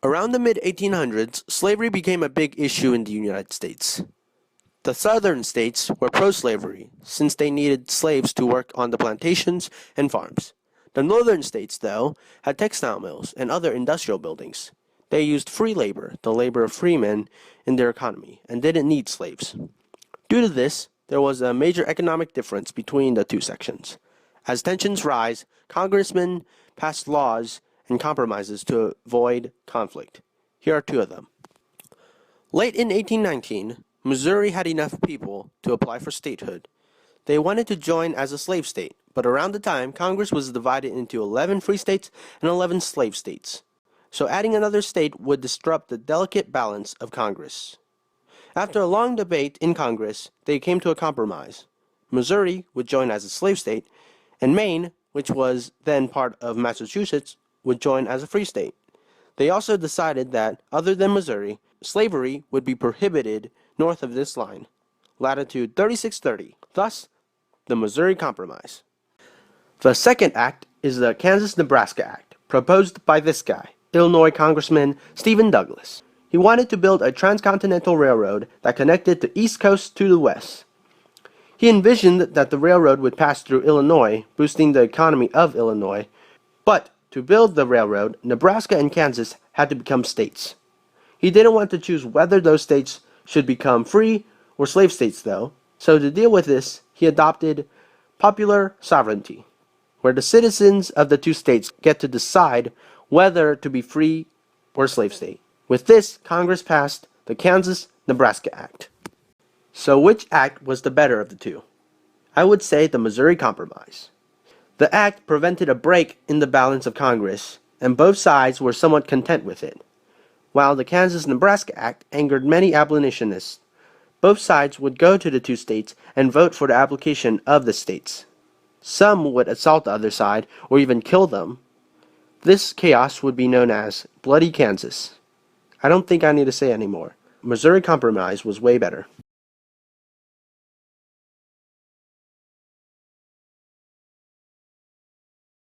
Around the mid-1800s, slavery became a big issue in the United States. The southern states were pro-slavery, since they needed slaves to work on the plantations and farms. The northern states, though, had textile mills and other industrial buildings. They used free labor, the labor of free men, in their economy, and didn't need slaves. Due to this, there was a major economic difference between the two sections. As tensions rise, congressmen passed laws and compromises to avoid conflict. Here are two of them. Late in 1819, Missouri had enough people to apply for statehood. They wanted to join as a slave state, but around the time, Congress was divided into 11 free states and 11 slave states. So adding another state would disrupt the delicate balance of Congress. After a long debate in Congress, they came to a compromise. Missouri would join as a slave state, and Maine, which was then part of Massachusetts, would join as a free state. They also decided that, other than Missouri, slavery would be prohibited north of this line, latitude 3630, thus the Missouri Compromise. The second act is the Kansas-Nebraska Act, proposed by this guy, Illinois Congressman Stephen Douglas. He wanted to build a transcontinental railroad that connected the East Coast to the West. He envisioned that the railroad would pass through Illinois, boosting the economy of Illinois. But to build the railroad, Nebraska and Kansas had to become states. He didn't want to choose whether those states should become free or slave states, though. So to deal with this, he adopted popular sovereignty, where the citizens of the two states get to decide whether to be free or slave state. With this, Congress passed the Kansas-Nebraska Act. So which act was the better of the two? I would say the Missouri Compromise. The act prevented a break in the balance of Congress, and both sides were somewhat content with it. While the Kansas-Nebraska Act angered many abolitionists, both sides would go to the two states and vote for the application of the states. Some would assault the other side or even kill them. This chaos would be known as Bloody Kansas. I don't think I need to say anymore. Missouri Compromise was way better.